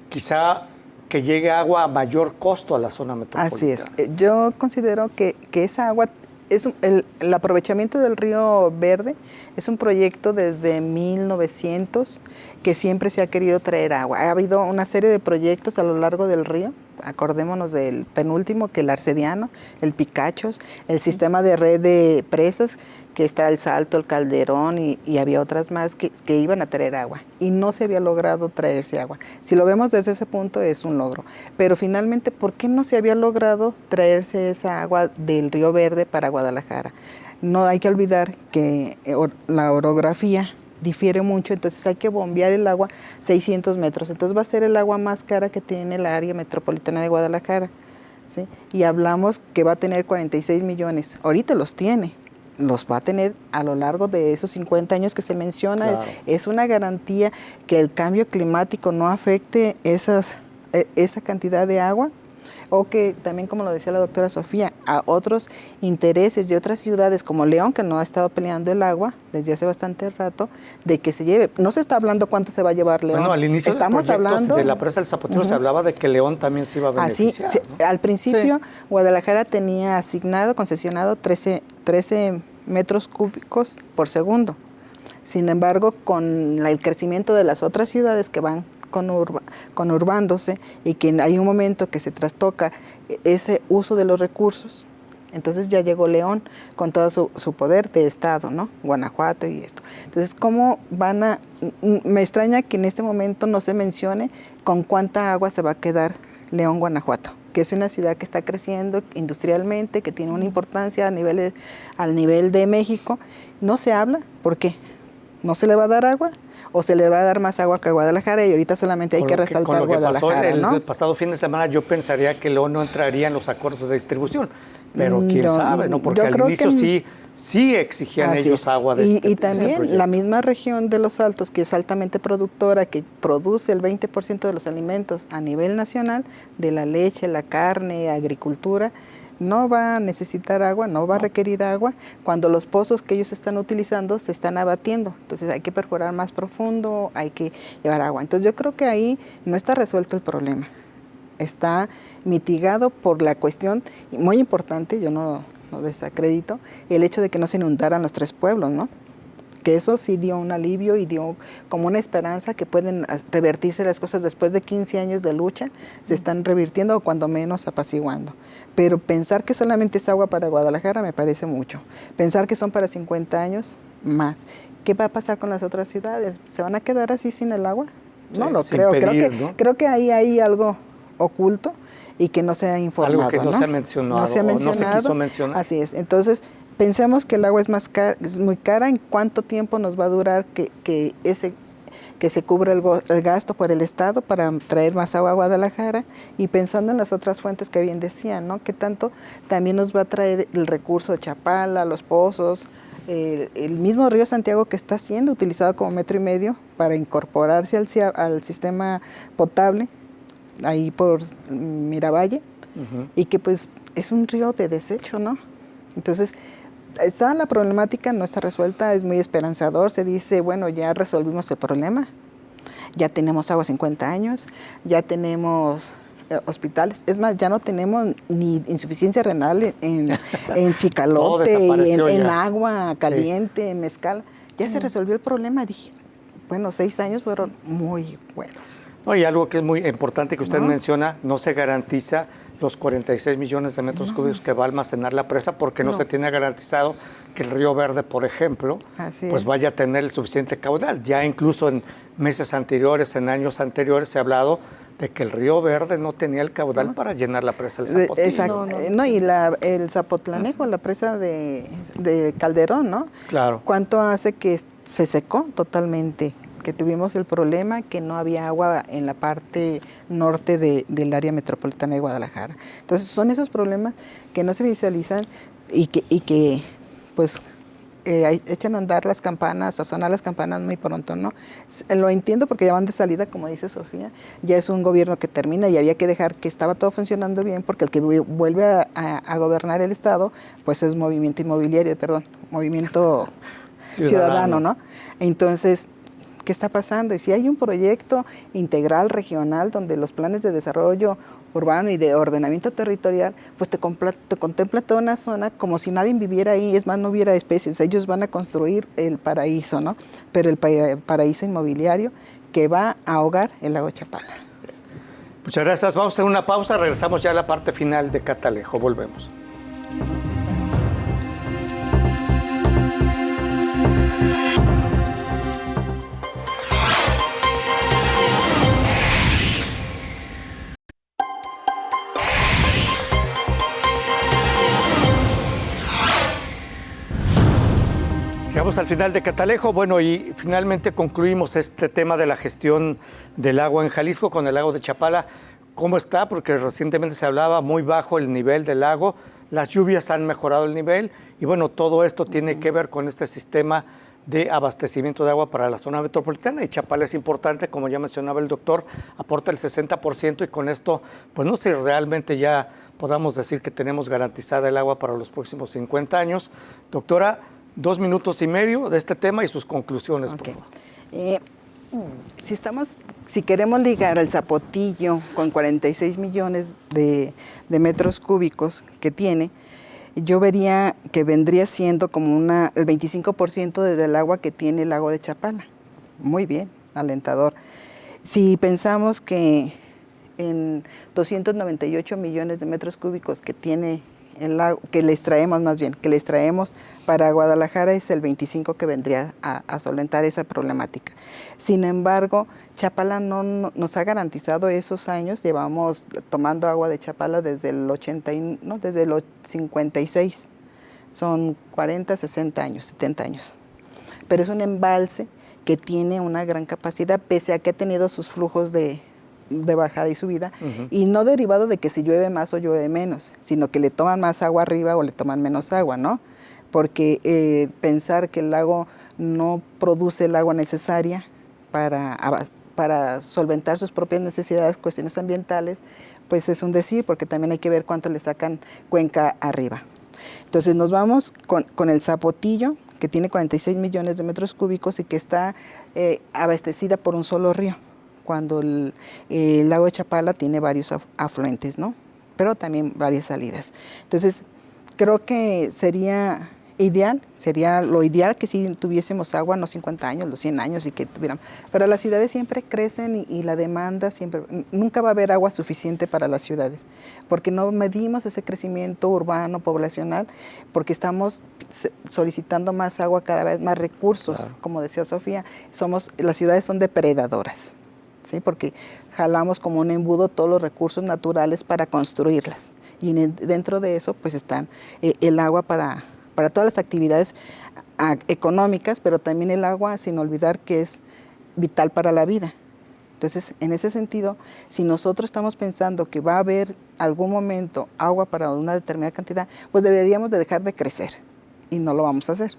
quizá que llegue agua a mayor costo a la zona metropolitana. Así es. Yo considero que esa agua, el aprovechamiento del río Verde es un proyecto desde 1900 que siempre se ha querido traer agua. Ha habido una serie de proyectos a lo largo del río. Acordémonos del penúltimo, que el Arcediano, el Picachos, el sistema de red de presas, que está el Salto, el Calderón y había otras más que iban a traer agua. Y no se había logrado traerse agua. Si lo vemos desde ese punto es un logro. Pero finalmente, ¿por qué no se había logrado traerse esa agua del Río Verde para Guadalajara? No hay que olvidar que la orografía difiere mucho, entonces hay que bombear el agua 600 metros. Entonces va a ser el agua más cara que tiene el área metropolitana de Guadalajara, ¿sí? Y hablamos que va a tener 46 millones. Ahorita los tiene, los va a tener a lo largo de esos 50 años que se menciona. Claro. Es una garantía que el cambio climático no afecte esa cantidad de agua, o que también, como lo decía la doctora Sofía, a otros intereses de otras ciudades como León, que no ha estado peleando el agua desde hace bastante rato, de que se lleve. No se está hablando cuánto se va a llevar León. Bueno, al inicio estamos hablando de la presa del Zapotillo se hablaba de que León también se iba a beneficiar. Así, ¿no? al principio, Sí. Guadalajara tenía asignado, concesionado 13 metros cúbicos por segundo. Sin embargo, con el crecimiento de las otras ciudades que van conurbándose y que hay un momento que se trastoca ese uso de los recursos, entonces ya llegó León con todo su poder de estado, ¿no? Guanajuato y esto. Entonces, ¿cómo van a...? Me extraña que en este momento no se mencione con cuánta agua se va a quedar León, Guanajuato, que es una ciudad que está creciendo industrialmente, que tiene una importancia al nivel de México. No se habla, ¿por qué? ¿No se le va a dar agua? ¿O se le va a dar más agua que a Guadalajara y ahorita solamente hay que resaltar Guadalajara, pasó ¿no? el pasado fin de semana, yo pensaría que León no entraría en los acuerdos de distribución, pero quién No, sabe, ¿no? Porque yo al creo inicio que sí exigían Así ellos es. agua de y este también proyecto. la misma región de Los Altos, que es altamente productora, que produce el 20% de los alimentos a nivel nacional, de la leche, la carne, agricultura, no va a necesitar agua, no va a requerir agua cuando los pozos que ellos están utilizando se están abatiendo. Entonces hay que perforar más profundo, hay que llevar agua. Entonces yo creo que ahí no está resuelto el problema. Está mitigado por la cuestión muy importante, yo no desacredito, el hecho de que no se inundaran los tres pueblos, ¿no? Que eso sí dio un alivio y dio como una esperanza que pueden revertirse las cosas después de 15 años de lucha, se están revirtiendo o cuando menos apaciguando. Pero pensar que solamente es agua para Guadalajara me parece mucho. Pensar que son para 50 años, más. ¿Qué va a pasar con las otras ciudades? ¿Se van a quedar así sin el agua? No Sí, lo sin creo. pedir, ¿no? Creo que ahí hay algo oculto y que no se ha informado. Algo que no se ha mencionado, No se ha o no se mencionado. quiso mencionar. Así es. Entonces, pensemos que el agua es muy cara. ¿En cuánto tiempo nos va a durar que se cubra el gasto por el Estado para traer más agua a Guadalajara? Y pensando en las otras fuentes que bien decían, ¿no? ¿Qué tanto también nos va a traer el recurso de Chapala, los pozos, el mismo río Santiago, que está siendo utilizado como 1,5 metros para incorporarse al sistema potable, ahí por Miravalle, y que pues es un río de desecho, ¿no? Entonces, toda la problemática no está resuelta, es muy esperanzador, se dice, bueno, ya resolvimos el problema, ya tenemos agua 50 años, ya tenemos hospitales, es más, ya no tenemos ni insuficiencia renal en Chicalote, y en agua caliente, en Mezcal, ya se resolvió el problema. Dije, bueno, 6 años fueron muy buenos. No, y algo que es muy importante que usted menciona, no se garantiza los 46 millones de metros cúbicos que va a almacenar la presa porque no se tiene garantizado que el Río Verde, por ejemplo, pues vaya a tener el suficiente caudal. Ya incluso en meses anteriores, en años anteriores, se ha hablado de que el Río Verde no tenía el caudal para llenar la presa del Zapotillo. Exacto. No, y el Zapotlanejo, la presa de Calderón, ¿no? Claro. ¿Cuánto hace que se secó totalmente? Que tuvimos el problema que no había agua en la parte norte del área metropolitana de Guadalajara. Entonces son esos problemas que no se visualizan y que pues echan a andar las campanas, a sonar las campanas muy pronto, ¿no? Lo entiendo porque ya van de salida, como dice Sofía, ya es un gobierno que termina y había que dejar que estaba todo funcionando bien, porque el que vuelve a gobernar el Estado, pues es movimiento ciudadano, ¿no? Entonces, ¿qué está pasando? Y si hay un proyecto integral regional donde los planes de desarrollo urbano y de ordenamiento territorial, pues te contempla toda una zona como si nadie viviera ahí, es más, no hubiera especies, ellos van a construir el paraíso, ¿no? Pero el paraíso inmobiliario que va a ahogar el lago Chapala. Muchas gracias, vamos a hacer una pausa, regresamos ya a la parte final de Catalejo, volvemos. Llegamos al final de Catalejo, bueno, y finalmente concluimos este tema de la gestión del agua en Jalisco con el lago de Chapala. ¿Cómo está? Porque recientemente se hablaba muy bajo el nivel del lago, las lluvias han mejorado el nivel y bueno, todo esto tiene que ver con este sistema de abastecimiento de agua para la zona metropolitana y Chapala es importante, como ya mencionaba el doctor, aporta el 60% y con esto, pues no sé si realmente ya podamos decir que tenemos garantizada el agua para los próximos 50 años. Doctora, 2 minutos y medio de este tema y sus conclusiones, Okay. por favor. Si queremos ligar al Zapotillo con 46 millones de metros cúbicos que tiene, yo vería que vendría siendo como el 25% del agua que tiene el lago de Chapala. Muy bien, alentador. Si pensamos que en 298 millones de metros cúbicos que tiene el lago, que le extraemos para Guadalajara, es el 25 que vendría a solventar esa problemática. Sin embargo, Chapala no nos ha garantizado esos años, llevamos tomando agua de Chapala desde desde el 56, son 40, 60 años, 70 años. Pero es un embalse que tiene una gran capacidad, pese a que ha tenido sus flujos de bajada y subida, y no derivado de que si llueve más o llueve menos, sino que le toman más agua arriba o le toman menos agua, ¿no? Porque pensar que el lago no produce el agua necesaria para solventar sus propias necesidades, cuestiones ambientales, pues es un decir, porque también hay que ver cuánto le sacan cuenca arriba. Entonces nos vamos con el Zapotillo, que tiene 46 millones de metros cúbicos y que está abastecida por un solo río, cuando el lago de Chapala tiene varios afluentes, ¿no? Pero también varias salidas. Entonces, creo que sería lo ideal que si tuviésemos agua, no 50 años, los 100 años y que tuviéramos. Pero las ciudades siempre crecen y la demanda nunca va a haber agua suficiente para las ciudades, porque no medimos ese crecimiento urbano, poblacional, porque estamos solicitando más agua, cada vez más recursos, claro. Como decía Sofía, las ciudades son depredadoras. ¿Sí? Porque jalamos como un embudo todos los recursos naturales para construirlas. Y dentro de eso pues están el agua para todas las actividades económicas, pero también el agua, sin olvidar que es vital para la vida. Entonces, en ese sentido, si nosotros estamos pensando que va a haber algún momento agua para una determinada cantidad, pues deberíamos de dejar de crecer y no lo vamos a hacer.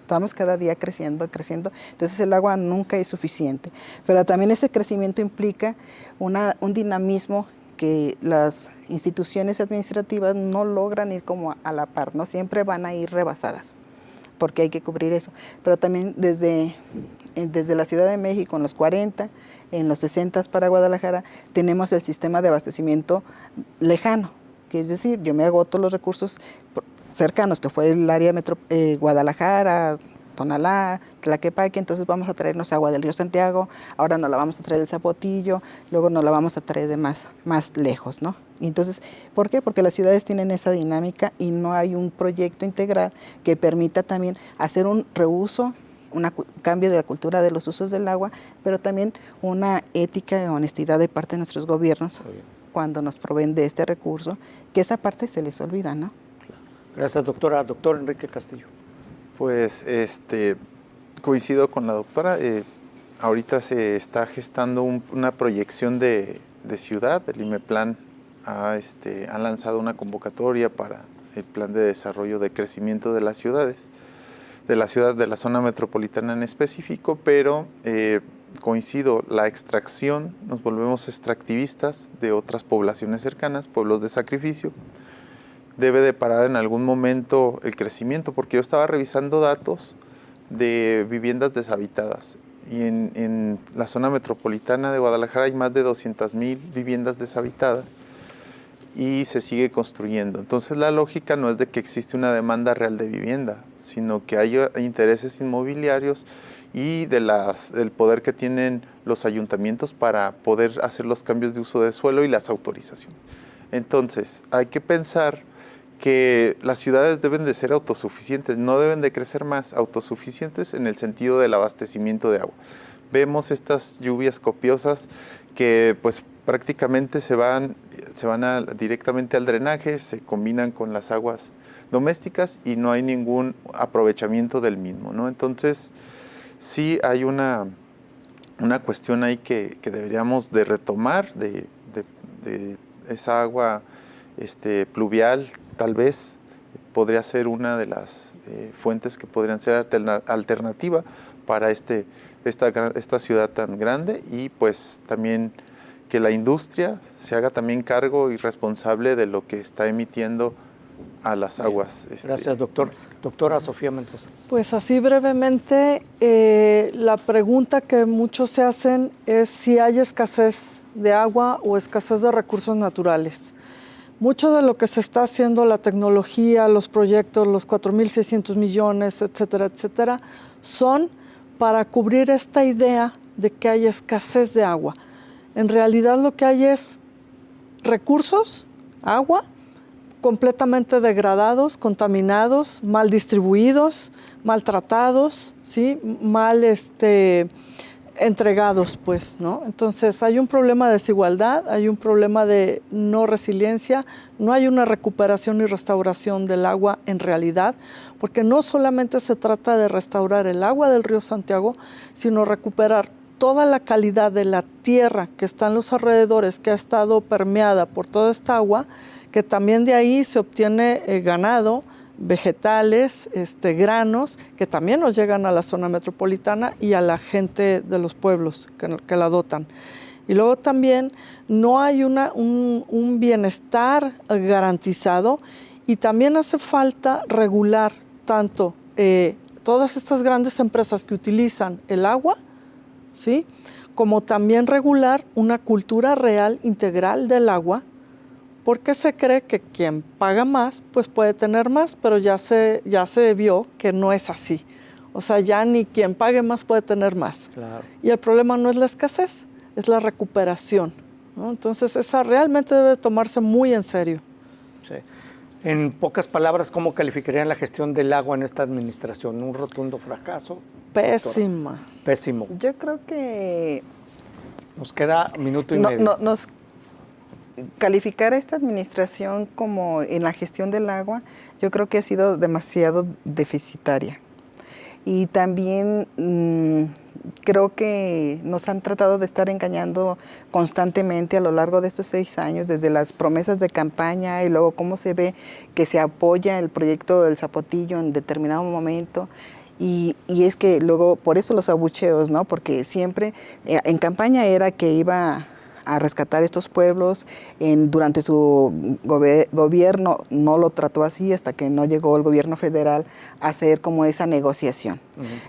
Estamos cada día creciendo, entonces el agua nunca es suficiente. Pero también ese crecimiento implica un dinamismo que las instituciones administrativas no logran ir como a la par, ¿no? Siempre van a ir rebasadas, porque hay que cubrir eso. Pero también desde la Ciudad de México en los 40, en los 60 para Guadalajara, tenemos el sistema de abastecimiento lejano, que es decir, yo me agoto los recursos cercanos, que fue el área Guadalajara, Tonalá, Tlaquepaque, entonces vamos a traernos agua del río Santiago, ahora nos la vamos a traer del Zapotillo, luego nos la vamos a traer de más lejos, ¿no? Y entonces, ¿por qué? Porque las ciudades tienen esa dinámica y no hay un proyecto integral que permita también hacer un reuso, un cambio de la cultura de los usos del agua, pero también una ética y honestidad de parte de nuestros gobiernos cuando nos proveen de este recurso, que esa parte se les olvida, ¿no? Gracias, doctora. Doctor Enrique Castillo. Pues coincido con la doctora. Ahorita se está gestando una proyección de ciudad. El IMEPLAN ha lanzado una convocatoria para el plan de desarrollo de crecimiento de las ciudades, la ciudad, de la zona metropolitana en específico, pero coincido, la extracción, nos volvemos extractivistas de otras poblaciones cercanas, pueblos de sacrificio, debe de parar en algún momento el crecimiento, porque yo estaba revisando datos de viviendas deshabitadas y en la zona metropolitana de Guadalajara hay más de 200,000 viviendas deshabitadas y se sigue construyendo. Entonces la lógica no es de que existe una demanda real de vivienda, sino que hay intereses inmobiliarios y del poder que tienen los ayuntamientos para poder hacer los cambios de uso de suelo y las autorizaciones. Entonces hay que pensar que las ciudades deben de ser autosuficientes, no deben de crecer más, autosuficientes en el sentido del abastecimiento de agua. Vemos estas lluvias copiosas que pues prácticamente se van directamente al drenaje, se combinan con las aguas domésticas y no hay ningún aprovechamiento del mismo, ¿no? Entonces sí hay una cuestión ahí que deberíamos de retomar de esa agua pluvial. Tal vez podría ser una de las fuentes que podrían ser alternativa para esta ciudad tan grande, y pues también que la industria se haga también cargo y responsable de lo que está emitiendo a las aguas. Gracias, doctor. Doctora Sofía Mendoza. Pues así brevemente, la pregunta que muchos se hacen es si hay escasez de agua o escasez de recursos naturales. Mucho de lo que se está haciendo, la tecnología, los proyectos, los 4.600 millones, etcétera, etcétera, son para cubrir esta idea de que hay escasez de agua. En realidad lo que hay es recursos, agua, completamente degradados, contaminados, mal distribuidos, maltratados, ¿sí? Mal entregados, pues, ¿no? Entonces hay un problema de desigualdad, hay un problema de no resiliencia, no hay una recuperación y restauración del agua en realidad, porque no solamente se trata de restaurar el agua del río Santiago, sino recuperar toda la calidad de la tierra que está en los alrededores, que ha estado permeada por toda esta agua, que también de ahí se obtiene ganado, vegetales, granos, que también nos llegan a la zona metropolitana y a la gente de los pueblos que la dotan. Y luego también no hay un bienestar garantizado, y también hace falta regular tanto todas estas grandes empresas que utilizan el agua, ¿sí?, como también regular una cultura real integral del agua, porque se cree que quien paga más, pues puede tener más, pero ya se vio que no es así. O sea, ya ni quien pague más puede tener más. Claro. Y el problema no es la escasez, es la recuperación, ¿no? Entonces, esa realmente debe tomarse muy en serio. Sí. En pocas palabras, ¿cómo calificarían la gestión del agua en esta administración? ¿Un rotundo fracaso? Pésima. Doctora. Pésimo. Yo creo que Nos queda minuto y medio. Calificar a esta administración como en la gestión del agua, yo creo que ha sido demasiado deficitaria. Y también creo que nos han tratado de estar engañando constantemente a lo largo de estos 6 años, desde las promesas de campaña y luego cómo se ve que se apoya el proyecto del Zapotillo en determinado momento. Y es que luego, por eso los abucheos, ¿no? Porque siempre en campaña era que iba a rescatar estos pueblos. Durante su gobierno no lo trató así hasta que no llegó el gobierno federal a hacer como esa negociación.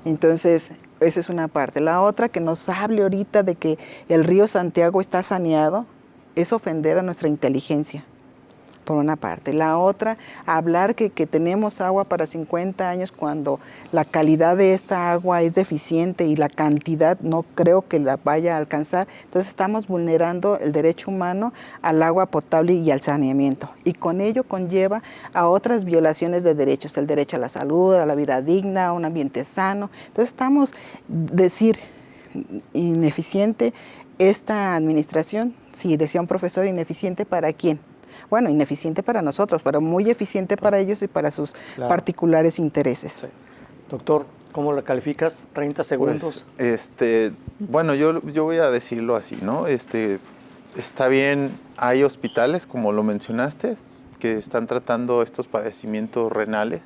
Entonces, esa es una parte. La otra, que nos hable ahorita de que el río Santiago está saneado, es ofender a nuestra inteligencia, por una parte. La otra, hablar que tenemos agua para 50 años cuando la calidad de esta agua es deficiente y la cantidad no creo que la vaya a alcanzar. Entonces estamos vulnerando el derecho humano al agua potable y al saneamiento. Y con ello conlleva a otras violaciones de derechos, el derecho a la salud, a la vida digna, a un ambiente sano. Entonces estamos, decir ineficiente esta administración, sí, decía un profesor, ineficiente ¿para quién? Bueno, ineficiente para nosotros, pero muy eficiente para ellos y para sus particulares intereses. Sí. Doctor, ¿cómo la calificas? 30 segundos. Pues, bueno, yo voy a decirlo así, ¿no? Está bien, hay hospitales, como lo mencionaste, que están tratando estos padecimientos renales,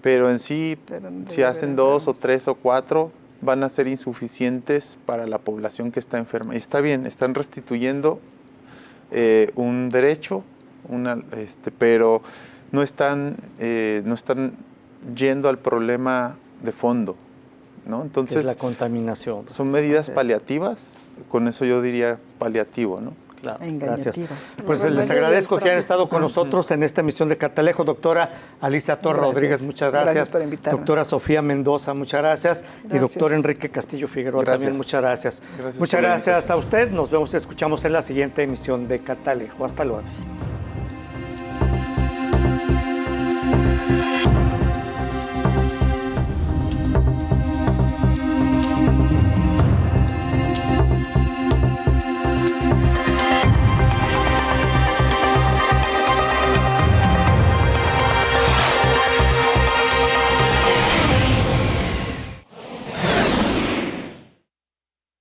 pero en sí, Pero no si debe hacen haber 2 o más. 3 o 4, van a ser insuficientes para la población que está enferma. Y está bien, están restituyendo un derecho, pero no están yendo al problema de fondo, ¿no? Que Entonces, es la contaminación. son medidas Así es. paliativas, con eso yo diría paliativo, ¿no? Claro, Engañativas. gracias. Pues Bueno, les yo agradezco del que hayan propio- estado con nosotros en esta emisión de Catalejo. Doctora Alicia Torre Gracias. Rodríguez, muchas Gracias gracias. por invitarme. Doctora Sofía Mendoza, muchas gracias. Y Gracias. doctor Enrique Castillo Figueroa Gracias. también, muchas gracias. Gracias Muchas por la gracias a invitación. usted. Nos vemos y escuchamos en la siguiente emisión de Catalejo. Hasta luego.